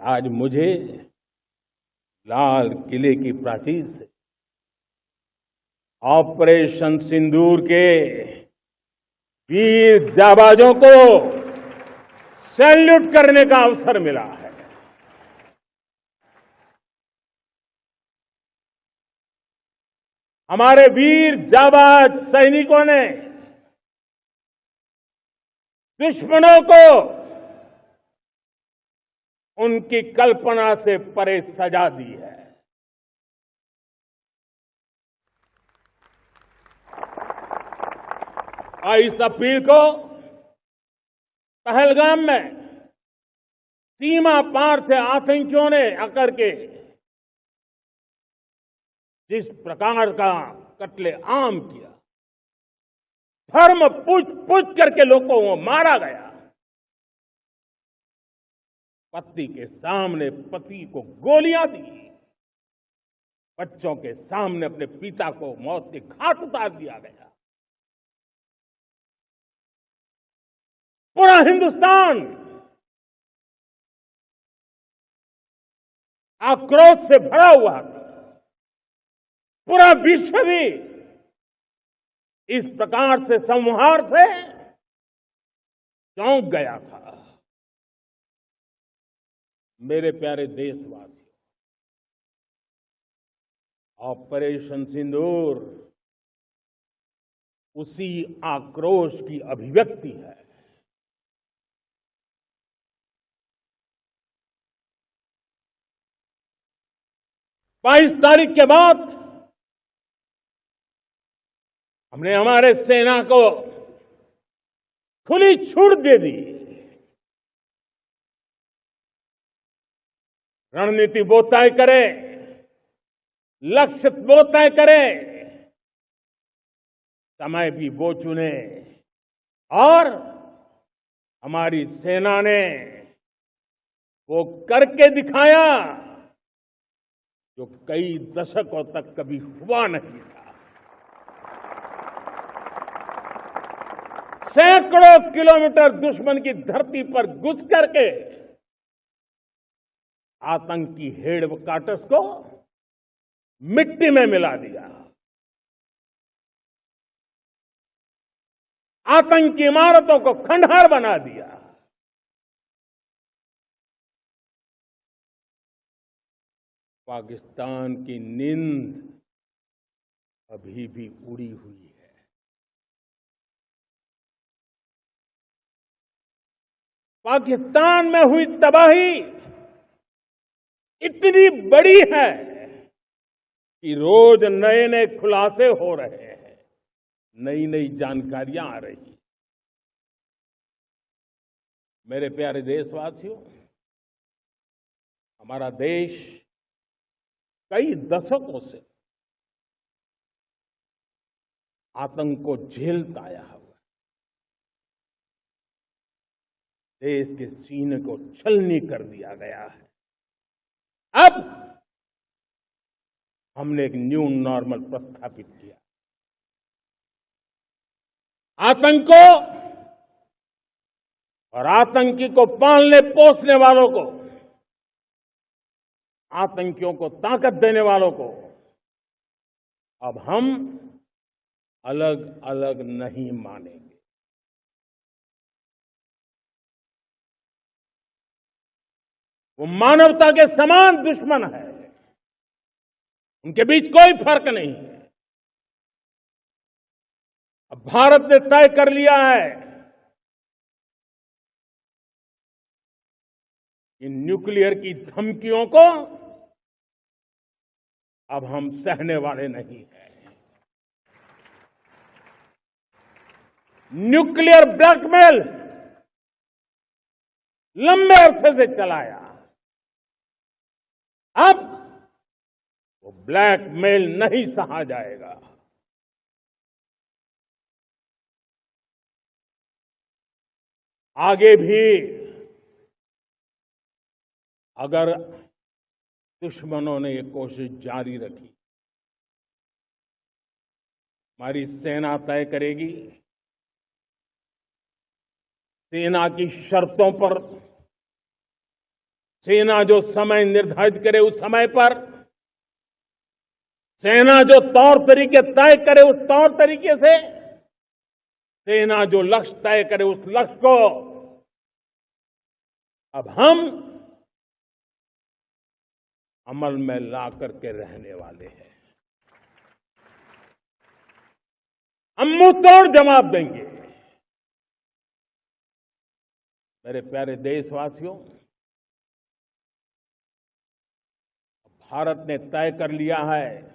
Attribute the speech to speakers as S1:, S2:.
S1: आज मुझे लाल किले की प्राचीर से ऑपरेशन सिंदूर के वीर जाबाजों को सैल्यूट करने का अवसर मिला है। हमारे वीर जाबाज सैनिकों ने दुश्मनों को उनकी कल्पना से परे सजा दी है। और इस अपील को पहलगाम में सीमा पार से आतंकियों ने आकर के जिस प्रकार का कत्ले आम किया, धर्म पूछ करके लोगों को मारा गया, पत्नी के सामने पति को गोलियां दी, बच्चों के सामने अपने पिता को मौत के घाट उतार दिया गया। पूरा हिंदुस्तान आक्रोश से भरा हुआ था। पूरा विश्व भी इस प्रकार से संहार से चौंक गया था। मेरे प्यारे देशवासियों, ऑपरेशन सिंदूर उसी आक्रोश की अभिव्यक्ति है। 22 तारीख के बाद हमने हमारे सेना को खुली छूट दे दी। रणनीति वो तय करे, लक्ष्य वो तय करे, समय भी वो चुने, और हमारी सेना ने वो करके दिखाया जो कई दशकों तक कभी हुआ नहीं था। सैकड़ों किलोमीटर दुश्मन की धरती पर घुस करके आतंकी हेडक्वार्टर्स को मिट्टी में मिला दिया, आतंकी इमारतों को खंडहर बना दिया। पाकिस्तान की नींद अभी भी उड़ी हुई है। पाकिस्तान में हुई तबाही इतनी बड़ी है कि रोज नए नए खुलासे हो रहे हैं, नई नई जानकारियां आ रही हैं। मेरे प्यारे देशवासियों, हमारा देश कई दशकों से आतंक को झेलता आया हुआ है। देश के सीने को छलनी कर दिया गया है। अब हमने एक न्यू नॉर्मल प्रस्थापित किया। आतंक को और आतंकी को पालने पोसने वालों को, आतंकियों को ताकत देने वालों को अब हम अलग अलग नहीं मानेंगे। वो मानवता के समान दुश्मन है, उनके बीच कोई फर्क नहीं है। अब भारत ने तय कर लिया है कि न्यूक्लियर की धमकियों को अब हम सहने वाले नहीं हैं। न्यूक्लियर ब्लैकमेल लंबे अरसे से चलाया, अब वो ब्लैकमेल नहीं सहा जाएगा। आगे भी अगर दुश्मनों ने ये कोशिश जारी रखी, हमारी सेना तय करेगी, सेना की शर्तों पर सेना जो समय निर्धारित करे उस समय पर, सेना जो तौर तरीके तय करे उस तौर तरीके से, सेना जो लक्ष्य तय करे उस लक्ष्य को अब हम अमल में ला करके रहने वाले हैं। हम मुंह तोड़ जवाब देंगे। मेरे प्यारे देशवासियों, भारत ने तय कर लिया है